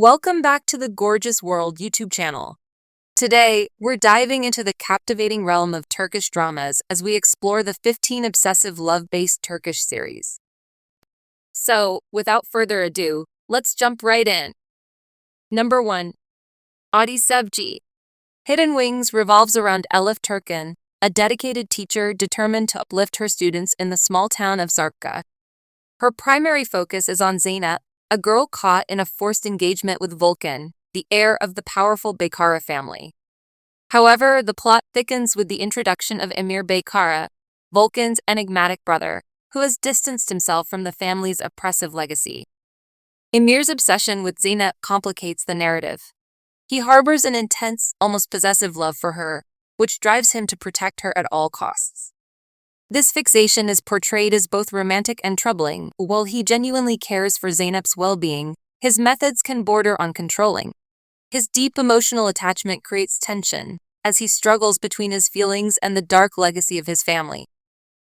Welcome back to the Gorgeous World YouTube channel. Today, we're diving into the captivating realm of Turkish dramas as we explore the 15 obsessive love-based Turkish series. So, without further ado, let's jump right in. Number 1. OBSESSIVE. Hidden Wings revolves around Elif Turkan, a dedicated teacher determined to uplift her students in the small town of Zarka. Her primary focus is on Zeynep, a girl caught in a forced engagement with Volkan, the heir of the powerful Beykara family. However, the plot thickens with the introduction of Emir Beykara, Volkan's enigmatic brother, who has distanced himself from the family's oppressive legacy. Emir's obsession with Zeynep complicates the narrative. He harbors an intense, almost possessive love for her, which drives him to protect her at all costs. This fixation is portrayed as both romantic and troubling. While he genuinely cares for Zeynep's well-being, his methods can border on controlling. His deep emotional attachment creates tension, as he struggles between his feelings and the dark legacy of his family.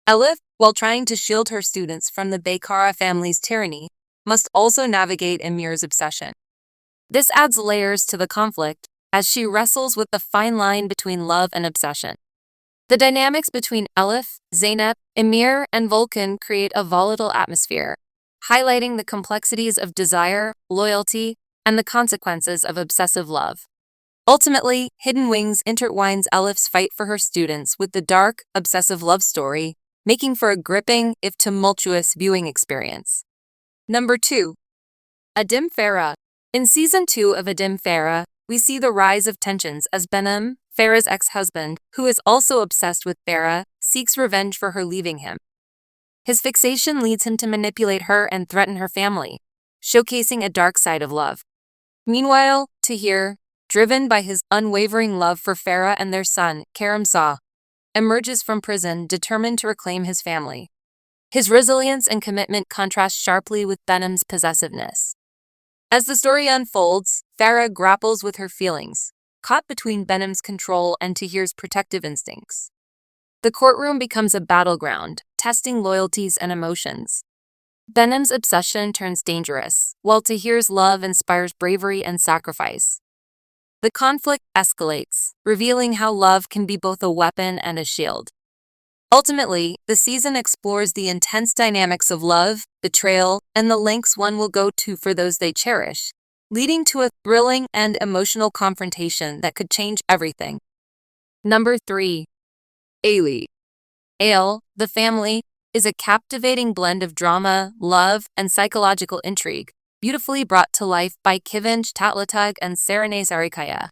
Elif, while trying to shield her students from the Beykara family's tyranny, must also navigate Emir's obsession. This adds layers to the conflict, as she wrestles with the fine line between love and obsession. The dynamics between Elif, Zeynep, Emir, and Volkan create a volatile atmosphere, highlighting the complexities of desire, loyalty, and the consequences of obsessive love. Ultimately, Hidden Wings intertwines Elif's fight for her students with the dark, obsessive love story, making for a gripping, if tumultuous, viewing experience. Number 2. Adim Farah. In Season 2 of Adim Farah, we see the rise of tensions as Benim, Farah's ex-husband, who is also obsessed with Farah, seeks revenge for her leaving him. His fixation leads him to manipulate her and threaten her family, showcasing a dark side of love. Meanwhile, Tahir, driven by his unwavering love for Farah and their son, Karim Shah, emerges from prison determined to reclaim his family. His resilience and commitment contrast sharply with Benim's possessiveness. As the story unfolds, Farah grapples with her feelings, caught between Benim's control and Tahir's protective instincts. The courtroom becomes a battleground, testing loyalties and emotions. Benim's obsession turns dangerous, while Tahir's love inspires bravery and sacrifice. The conflict escalates, revealing how love can be both a weapon and a shield. Ultimately, the season explores the intense dynamics of love, betrayal, and the lengths one will go to for those they cherish, leading to a thrilling and emotional confrontation that could change everything. Number 3. Aile. Aile, the family, is a captivating blend of drama, love, and psychological intrigue, beautifully brought to life by Kıvanç Tatlıtuğ and Serenay Sarıkaya.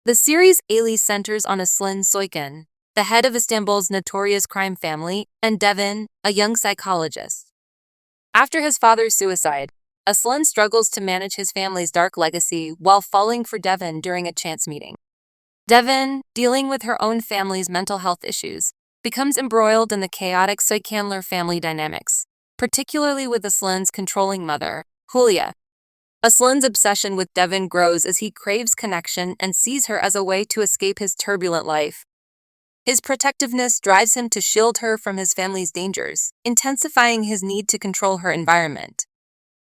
The series Aile centers on Aslan Soykan, the head of Istanbul's notorious crime family, and Devin, a young psychologist. After his father's suicide, Aslan struggles to manage his family's dark legacy while falling for Devin during a chance meeting. Devin, dealing with her own family's mental health issues, becomes embroiled in the chaotic Soykanlar family dynamics, particularly with Aslan's controlling mother, Hulya. Aslan's obsession with Devin grows as he craves connection and sees her as a way to escape his turbulent life. His protectiveness drives him to shield her from his family's dangers, intensifying his need to control her environment.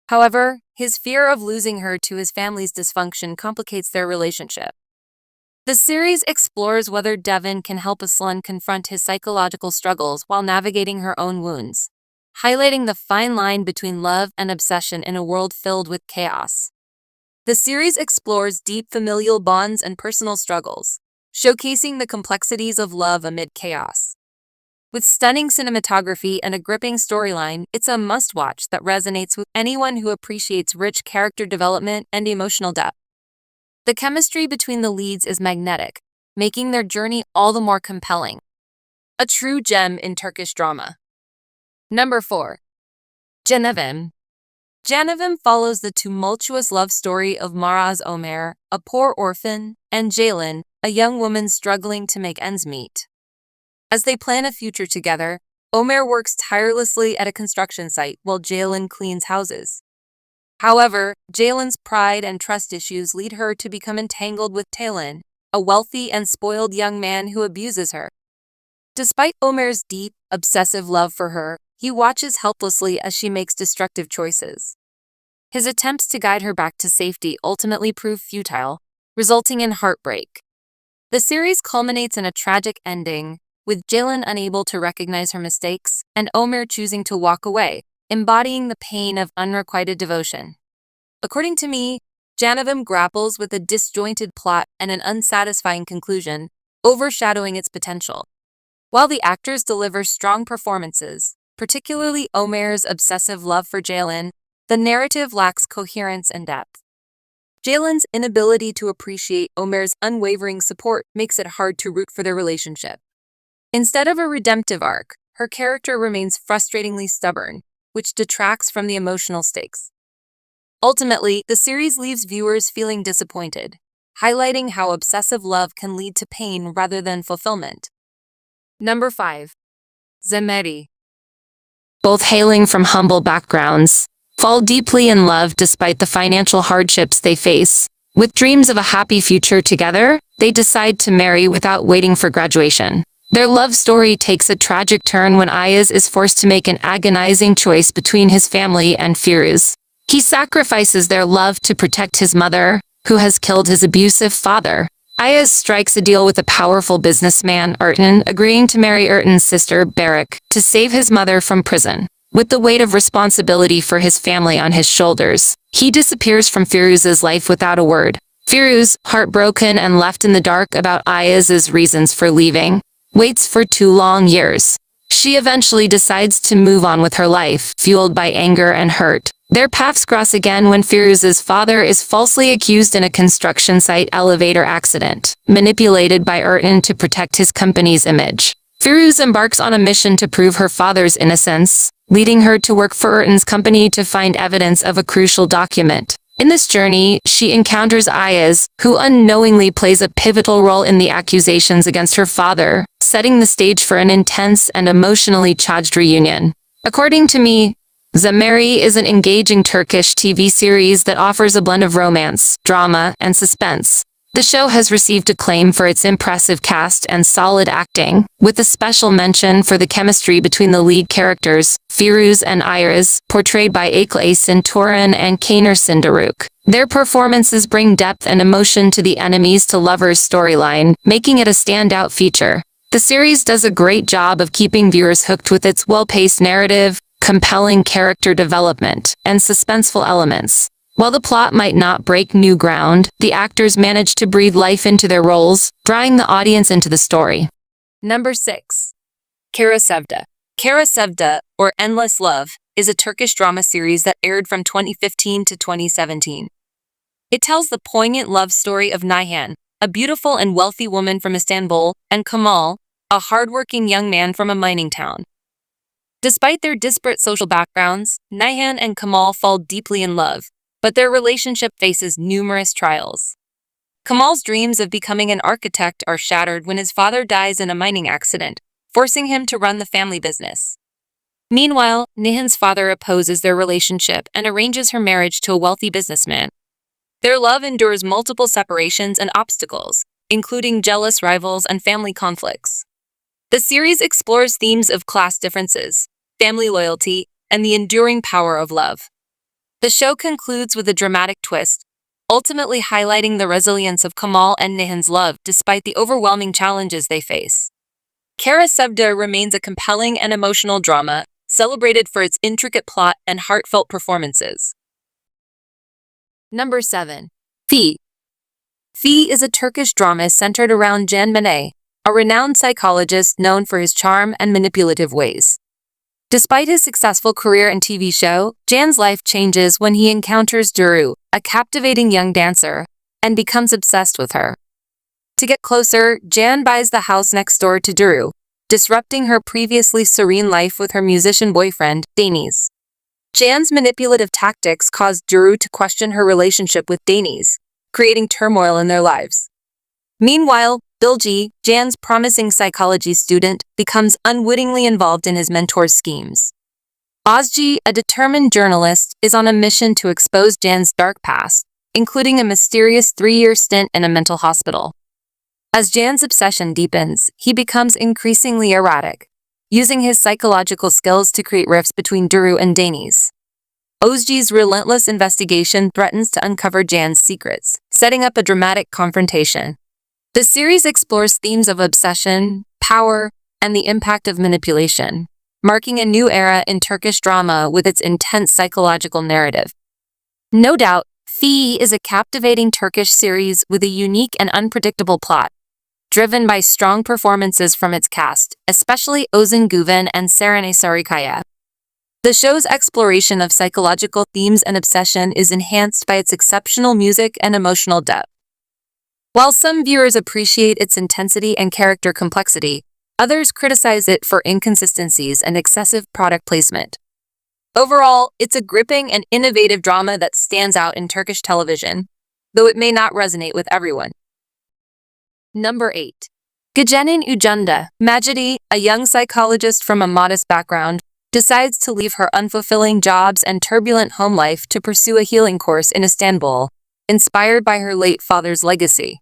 However, his fear of losing her to his family's dysfunction complicates their relationship. The series explores whether Devin can help Aslan confront his psychological struggles while navigating her own wounds, highlighting the fine line between love and obsession in a world filled with chaos. The series explores deep familial bonds and personal struggles, showcasing the complexities of love amid chaos. With stunning cinematography and a gripping storyline, it's a must-watch that resonates with anyone who appreciates rich character development and emotional depth. The chemistry between the leads is magnetic, making their journey all the more compelling. A true gem in Turkish drama. Number 4. Canevim. Canevim follows the tumultuous love story of Maraz Ömer, a poor orphan, and Ceylin, a young woman struggling to make ends meet. As they plan a future together, Ömer works tirelessly at a construction site while Ceylin cleans houses. However, Ceylin's pride and trust issues lead her to become entangled with Tailor, a wealthy and spoiled young man who abuses her. Despite Ömer's deep, obsessive love for her, he watches helplessly as she makes destructive choices. His attempts to guide her back to safety ultimately prove futile, resulting in heartbreak. The series culminates in a tragic ending, with Jalen unable to recognize her mistakes and Omer choosing to walk away, embodying the pain of unrequited devotion. According to me, Canevim grapples with a disjointed plot and an unsatisfying conclusion, overshadowing its potential. While the actors deliver strong performances, particularly Omer's obsessive love for Jalen, the narrative lacks coherence and depth. Jalen's inability to appreciate Omer's unwavering support makes it hard to root for their relationship. Instead of a redemptive arc, her character remains frustratingly stubborn, which detracts from the emotional stakes. Ultimately, the series leaves viewers feeling disappointed, highlighting how obsessive love can lead to pain rather than fulfillment. Number 5. Zemheri. Both hailing from humble backgrounds, fall deeply in love despite the financial hardships they face. With dreams of a happy future together, they decide to marry without waiting for graduation. Their love story takes a tragic turn when Ayaz is forced to make an agonizing choice between his family and Firuz. He sacrifices their love to protect his mother, who has killed his abusive father. Ayaz strikes a deal with a powerful businessman, Ertan, agreeing to marry Ertan's sister, Barak, to save his mother from prison. With the weight of responsibility for his family on his shoulders, he disappears from Firuz's life without a word. Firuz, heartbroken and left in the dark about Ayaz's reasons for leaving, waits for 2 long years. She eventually decides to move on with her life, fueled by anger and hurt. Their paths cross again when Firuz's father is falsely accused in a construction site elevator accident, manipulated by Ertan to protect his company's image. Firuz embarks on a mission to prove her father's innocence, leading her to work for Ertan's company to find evidence of a crucial document. In this journey, she encounters Ayaz, who unknowingly plays a pivotal role in the accusations against her father, setting the stage for an intense and emotionally charged reunion. According to me, Zemheri is an engaging Turkish TV series that offers a blend of romance, drama, and suspense. The show has received acclaim for its impressive cast and solid acting, with a special mention for the chemistry between the lead characters, Firuz and Ayaz, portrayed by Asin Turan and Kaner Sindaruk. Their performances bring depth and emotion to the enemies-to-lovers storyline, making it a standout feature. The series does a great job of keeping viewers hooked with its well-paced narrative, compelling character development, and suspenseful elements. While the plot might not break new ground, the actors manage to breathe life into their roles, drawing the audience into the story. Number 6. Kara Sevda. Kara Sevda, or Endless Love, is a Turkish drama series that aired from 2015 to 2017. It tells the poignant love story of Nihan, a beautiful and wealthy woman from Istanbul, and Kamal, a hardworking young man from a mining town. Despite their disparate social backgrounds, Nihan and Kamal fall deeply in love, but their relationship faces numerous trials. Kamal's dreams of becoming an architect are shattered when his father dies in a mining accident, forcing him to run the family business. Meanwhile, Nihan's father opposes their relationship and arranges her marriage to a wealthy businessman. Their love endures multiple separations and obstacles, including jealous rivals and family conflicts. The series explores themes of class differences, family loyalty, and the enduring power of love. The show concludes with a dramatic twist, ultimately highlighting the resilience of Kamal and Nihan's love despite the overwhelming challenges they face. Kara Sevda remains a compelling and emotional drama, celebrated for its intricate plot and heartfelt performances. Number 7. Fi. Fi is a Turkish drama centered around Can Mene, a renowned psychologist known for his charm and manipulative ways. Despite his successful career and TV show, Can's life changes when he encounters Duru, a captivating young dancer, and becomes obsessed with her. To get closer, Can buys the house next door to Duru, disrupting her previously serene life with her musician boyfriend, Deniz. Can's manipulative tactics cause Duru to question her relationship with Deniz, creating turmoil in their lives. Meanwhile, Bilgi, Can's promising psychology student, becomes unwittingly involved in his mentor's schemes. Ozgi, a determined journalist, is on a mission to expose Can's dark past, including a mysterious 3-year stint in a mental hospital. As Can's obsession deepens, he becomes increasingly erratic, using his psychological skills to create rifts between Duru and Deniz. Özge's relentless investigation threatens to uncover Jan's secrets, setting up a dramatic confrontation. The series explores themes of obsession, power, and the impact of manipulation, marking a new era in Turkish drama with its intense psychological narrative. No doubt, Fi is a captivating Turkish series with a unique and unpredictable plot, driven by strong performances from its cast, especially Ozan Güven and Serene Sarıkaya. The show's exploration of psychological themes and obsession is enhanced by its exceptional music and emotional depth. While some viewers appreciate its intensity and character complexity, others criticize it for inconsistencies and excessive product placement. Overall, it's a gripping and innovative drama that stands out in Turkish television, though it may not resonate with everyone. Number 8. Gecenin Ucunda. Macide, a young psychologist from a modest background, decides to leave her unfulfilling jobs and turbulent home life to pursue a healing course in Istanbul, inspired by her late father's legacy.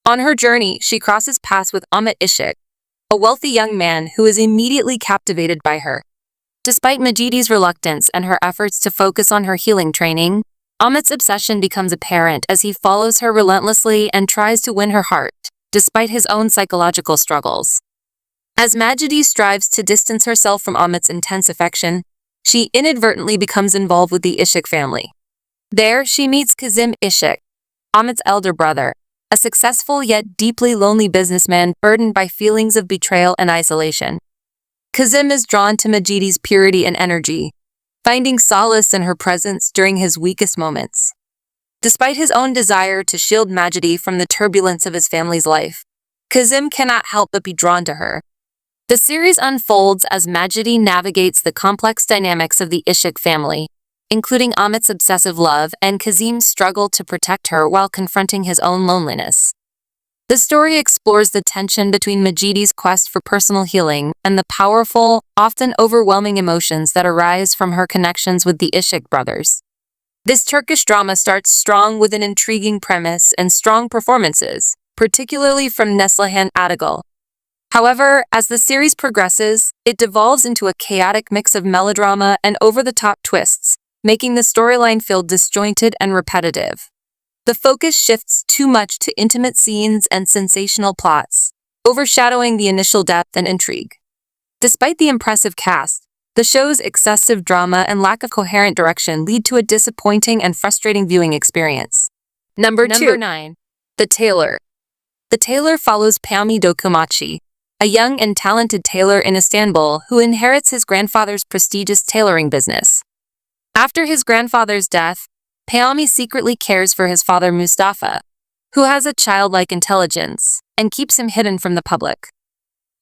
On her journey, she crosses paths with Ahmet Işık, a wealthy young man who is immediately captivated by her. Despite Macide's reluctance and her efforts to focus on her healing training, Ahmet's obsession becomes apparent as he follows her relentlessly and tries to win her heart, despite his own psychological struggles. As Macide strives to distance herself from Ahmet's intense affection, she inadvertently becomes involved with the Işık family. There, she meets Kazım Işık, Ahmet's elder brother, a successful yet deeply lonely businessman burdened by feelings of betrayal and isolation. Kazım is drawn to Macide's purity and energy, finding solace in her presence during his weakest moments. Despite his own desire to shield Macide from the turbulence of his family's life, Kazım cannot help but be drawn to her. The series unfolds as Macide navigates the complex dynamics of the Işık family, including Ahmet's obsessive love and Kazım's struggle to protect her while confronting his own loneliness. The story explores the tension between Macide's quest for personal healing and the powerful, often overwhelming emotions that arise from her connections with the Işık brothers. This Turkish drama starts strong with an intriguing premise and strong performances, particularly from Neslihan Atagül. However, as the series progresses, it devolves into a chaotic mix of melodrama and over-the-top twists, making the storyline feel disjointed and repetitive. The focus shifts too much to intimate scenes and sensational plots, overshadowing the initial depth and intrigue. Despite the impressive cast, the show's excessive drama and lack of coherent direction lead to a disappointing and frustrating viewing experience. Number 9. The Tailor. The Tailor follows Pami Dokumachi, a young and talented tailor in Istanbul who inherits his grandfather's prestigious tailoring business. After his grandfather's death, Pami secretly cares for his father Mustafa, who has a childlike intelligence, and keeps him hidden from the public.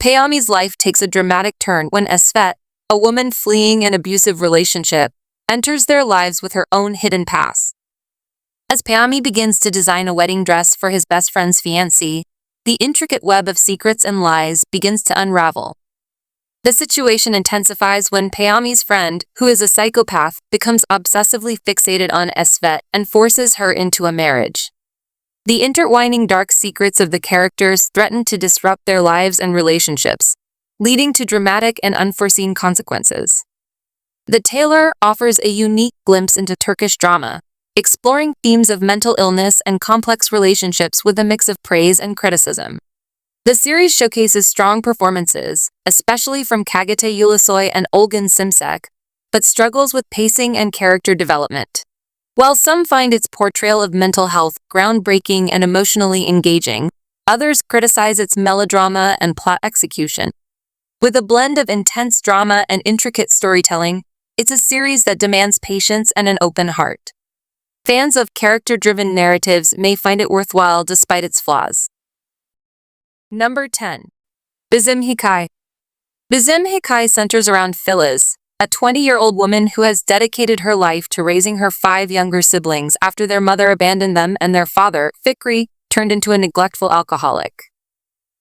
Pami's life takes a dramatic turn when Esvet, a woman fleeing an abusive relationship, enters their lives with her own hidden past. As Pami begins to design a wedding dress for his best friend's fiancé, the intricate web of secrets and lies begins to unravel. The situation intensifies when Pami's friend, who is a psychopath, becomes obsessively fixated on Esvet and forces her into a marriage. The intertwining dark secrets of the characters threaten to disrupt their lives and relationships, leading to dramatic and unforeseen consequences. The Tailor offers a unique glimpse into Turkish drama, exploring themes of mental illness and complex relationships with a mix of praise and criticism. The series showcases strong performances, especially from Kagate Ulusoy and Olgun Simsek, but struggles with pacing and character development. While some find its portrayal of mental health groundbreaking and emotionally engaging, others criticize its melodrama and plot execution. With a blend of intense drama and intricate storytelling, it's a series that demands patience and an open heart. Fans of character-driven narratives may find it worthwhile despite its flaws. Number 10. Bizim Hikaye. Bizim Hikaye centers around Filiz, a 20-year-old woman who has dedicated her life to raising her 5 younger siblings after their mother abandoned them and their father, Fikri, turned into a neglectful alcoholic.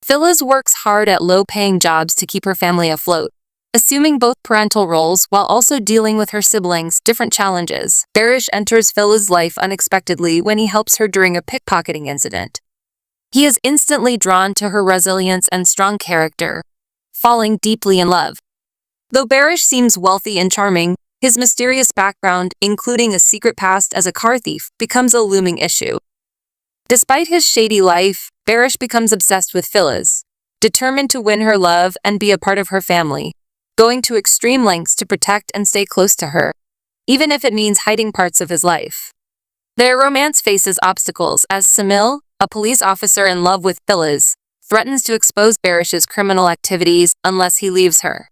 Filiz works hard at low-paying jobs to keep her family afloat, assuming both parental roles while also dealing with her siblings' different challenges. Barish enters Filiz's life unexpectedly when he helps her during a pickpocketing incident. He is instantly drawn to her resilience and strong character, falling deeply in love. Though Barish seems wealthy and charming, His mysterious background, including a secret past as a car thief, becomes a looming issue. Despite his shady life, Barish becomes obsessed with Filiz, determined to win her love and be a part of her family, going to extreme lengths to protect and stay close to her, even if it means hiding parts of his life. Their romance faces obstacles as Samil, a police officer in love with Filiz, threatens to expose Barish's criminal activities unless he leaves her.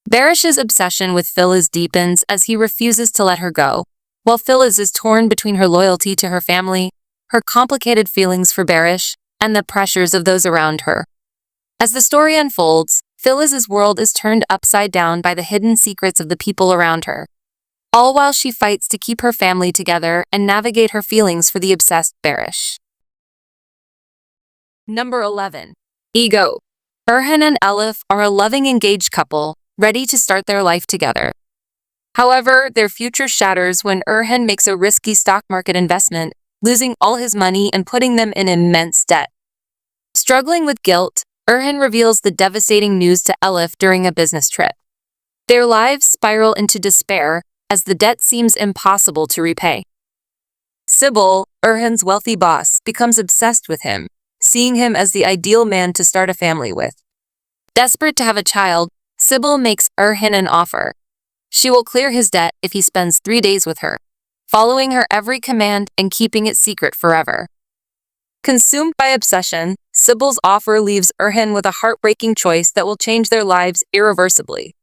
Barish's obsession with Filiz deepens as he refuses to let her go, while Filiz is torn between her loyalty to her family, her complicated feelings for Barish, and the pressures of those around her. As the story unfolds, Filiz's world is turned upside down by the hidden secrets of the people around her, all while she fights to keep her family together and navigate her feelings for the obsessed Barish. Number 11. Ego. Erhan and Elif are a loving engaged couple, ready to start their life together. However, their future shatters when Erhan makes a risky stock market investment, losing all his money and putting them in immense debt. Struggling with guilt, Erhan reveals the devastating news to Elif during a business trip. Their lives spiral into despair as the debt seems impossible to repay. Sybil, Erhan's wealthy boss, becomes obsessed with him, seeing him as the ideal man to start a family with. Desperate to have a child, Sybil makes Erhan an offer. She will clear his debt if he spends 3 days with her, following her every command and keeping it secret forever. Consumed by obsession, Sybil's offer leaves Erhan with a heartbreaking choice that will change their lives irreversibly.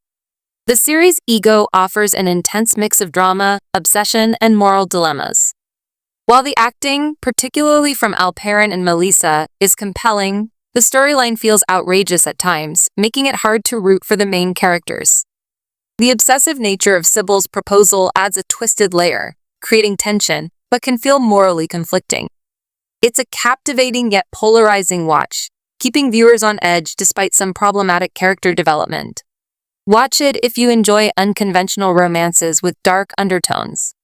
The series Ego offers an intense mix of drama, obsession, and moral dilemmas. While the acting, particularly from Alperen and Melissa, is compelling, the storyline feels outrageous at times, making it hard to root for the main characters. The obsessive nature of Sybil's proposal adds a twisted layer, creating tension, but can feel morally conflicting. It's a captivating yet polarizing watch, keeping viewers on edge despite some problematic character development. Watch it if you enjoy unconventional romances with dark undertones.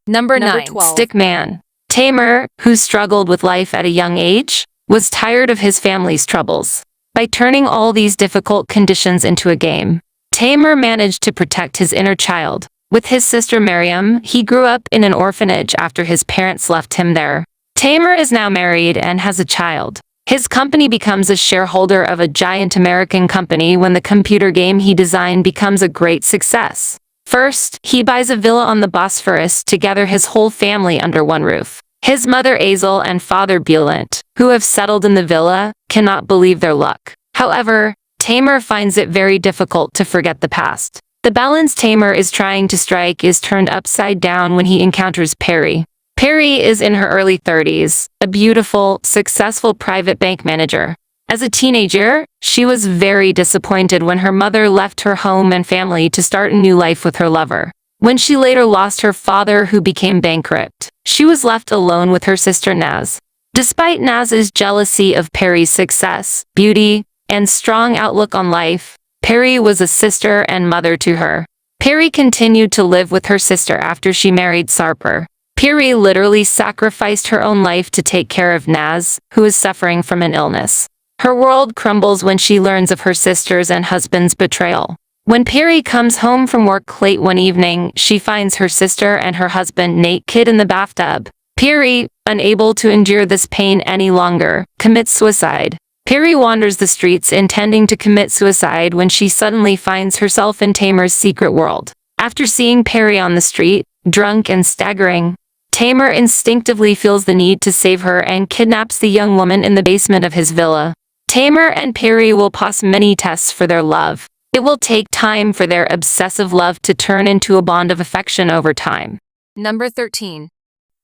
Number 9. 12. Stickman. Tamer, who struggled with life at a young age, was tired of his family's troubles. By turning all these difficult conditions into a game, Tamer managed to protect his inner child. With his sister Miriam, he grew up in an orphanage after his parents left him there. Tamer is now married and has a child. His company becomes a shareholder of a giant American company when the computer game he designed becomes a great success. First, he buys a villa on the Bosphorus to gather his whole family under one roof. His mother Azel and father Bülent, who have settled in the villa, cannot believe their luck. However, Tamer finds it very difficult to forget the past. The balance Tamer is trying to strike is turned upside down when he encounters Peri. Peri is in her early 30s, a beautiful, successful private bank manager. As a teenager, she was very disappointed when her mother left her home and family to start a new life with her lover. When she later lost her father who became bankrupt, she was left alone with her sister Naz. Despite Naz's jealousy of Peri's success, beauty, and strong outlook on life, Peri was a sister and mother to her. Peri continued to live with her sister after she married Sarper. Peri literally sacrificed her own life to take care of Naz, who is suffering from an illness. Her world crumbles when she learns of her sister's and husband's betrayal. When Peri comes home from work late one evening, she finds her sister and her husband naked in the bathtub. Peri, unable to endure this pain any longer, commits suicide. Peri wanders the streets intending to commit suicide when she suddenly finds herself in Tamer's secret world. After seeing Peri on the street, drunk and staggering, Tamer instinctively feels the need to save her and kidnaps the young woman in the basement of his villa. Tamer and Peri will pass many tests for their love. It will take time for their obsessive love to turn into a bond of affection over time. Number 13.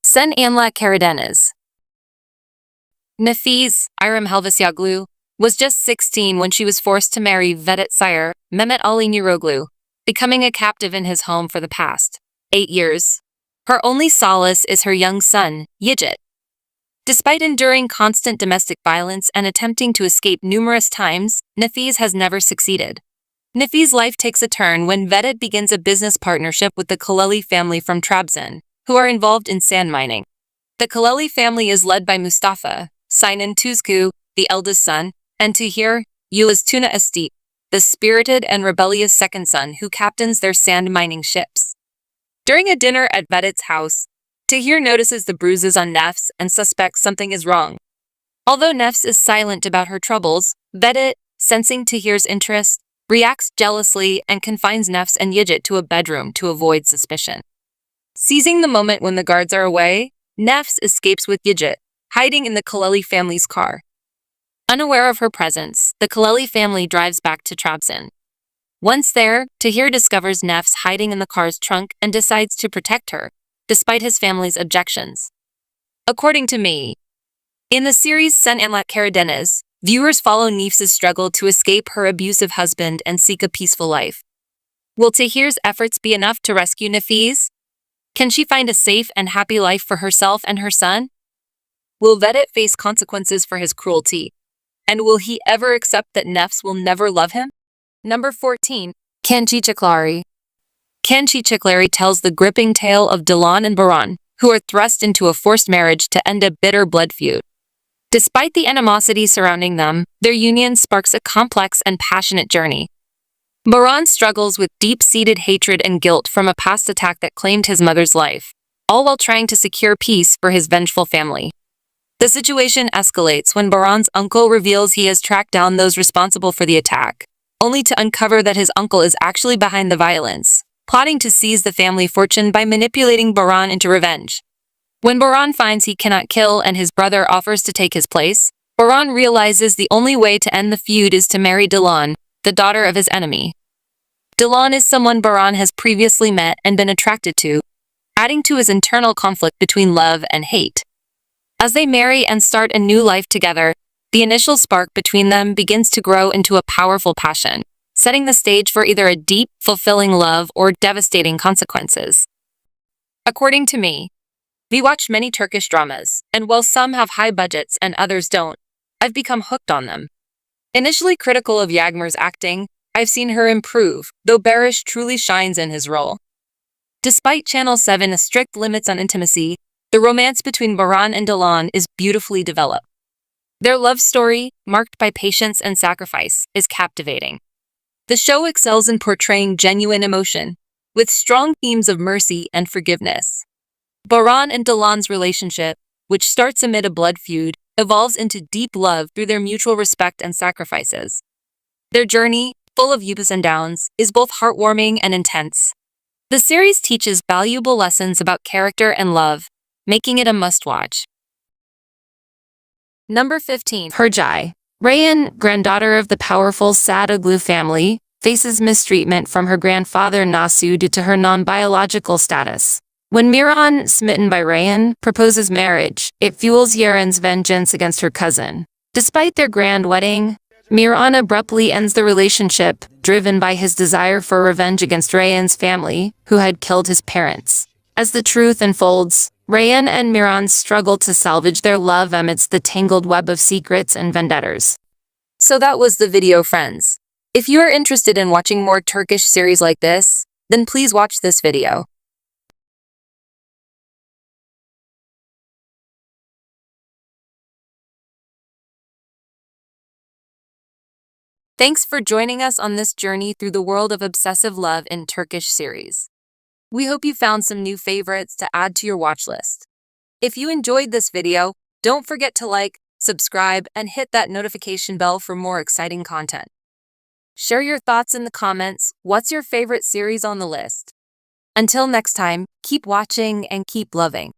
Sen Anlat Karadeniz. Nefise, Irem Helvasyoglu, was just 16 when she was forced to marry Vedat sire, Mehmet Ali Nuroglu, becoming a captive in his home for the past 8 years. Her only solace is her young son, Yigit. Despite enduring constant domestic violence and attempting to escape numerous times, Nefise has never succeeded. Nefise's life takes a turn when Vedat begins a business partnership with the Kaleli family from Trabzon, who are involved in sand mining. The Kaleli family is led by Mustafa, Sinan Tuzcu, the eldest son, and Tahir, Yulis Tuna Esti, the spirited and rebellious second son who captains their sand mining ships. During a dinner at Vedet's house, Tahir notices the bruises on Nefs and suspects something is wrong. Although Nefs is silent about her troubles, Vedet, sensing Tahir's interest, reacts jealously and confines Nefs and Yigit to a bedroom to avoid suspicion. Seizing the moment when the guards are away, Nefs escapes with Yigit, hiding in the Kaleli family's car. Unaware of her presence, the Kaleli family drives back to Trabzon. Once there, Tahir discovers Nefs hiding in the car's trunk and decides to protect her, despite his family's objections. According to me, in the series Sen Anlat Karadeniz, viewers follow Nefs's struggle to escape her abusive husband and seek a peaceful life. Will Tahir's efforts be enough to rescue Nefis? Can she find a safe and happy life for herself and her son? Will Vedet face consequences for his cruelty? And will he ever accept that Nefs will never love him? Number 14. Ciceklari. Ciceklari tells the gripping tale of Dilan and Baran, who are thrust into a forced marriage to end a bitter blood feud. Despite the animosity surrounding them, their union sparks a complex and passionate journey. Baran struggles with deep-seated hatred and guilt from a past attack that claimed his mother's life, all while trying to secure peace for his vengeful family. The situation escalates when Baran's uncle reveals he has tracked down those responsible for the attack, only to uncover that his uncle is actually behind the violence, plotting to seize the family fortune by manipulating Baran into revenge. When Baran finds he cannot kill and his brother offers to take his place, Baran realizes the only way to end the feud is to marry Dilan, the daughter of his enemy. Dilan is someone Baran has previously met and been attracted to, adding to his internal conflict between love and hate. As they marry and start a new life together, the initial spark between them begins to grow into a powerful passion, setting the stage for either a deep, fulfilling love or devastating consequences. According to me, we watch many Turkish dramas, and while some have high budgets and others don't, I've become hooked on them. Initially critical of Yagmar's acting, I've seen her improve, though Barish truly shines in his role. Despite Channel 7's strict limits on intimacy, the romance between Baran and Dilan is beautifully developed. Their love story, marked by patience and sacrifice, is captivating. The show excels in portraying genuine emotion, with strong themes of mercy and forgiveness. Baran and Dilan's relationship, which starts amid a blood feud, evolves into deep love through their mutual respect and sacrifices. Their journey, full of ups and downs, is both heartwarming and intense. The series teaches valuable lessons about character and love, making it a must-watch. Number 15. Harjai. Rayhan, granddaughter of the powerful Sadoglu family, faces mistreatment from her grandfather Nasu due to her non-biological status. When Miran, smitten by Rayhan, proposes marriage, it fuels Yaren's vengeance against her cousin. Despite their grand wedding, Miran abruptly ends the relationship, driven by his desire for revenge against Rayhan's family, who had killed his parents. As the truth unfolds, Rayhan and Miran struggle to salvage their love amidst the tangled web of secrets and vendettas. So that was the video, friends. If you are interested in watching more Turkish series like this, then please watch this video. Thanks for joining us on this journey through the world of obsessive love in Turkish series. We hope you found some new favorites to add to your watch list. If you enjoyed this video, don't forget to like, subscribe, and hit that notification bell for more exciting content. Share your thoughts in the comments. What's your favorite series on the list? Until next time, keep watching and keep loving.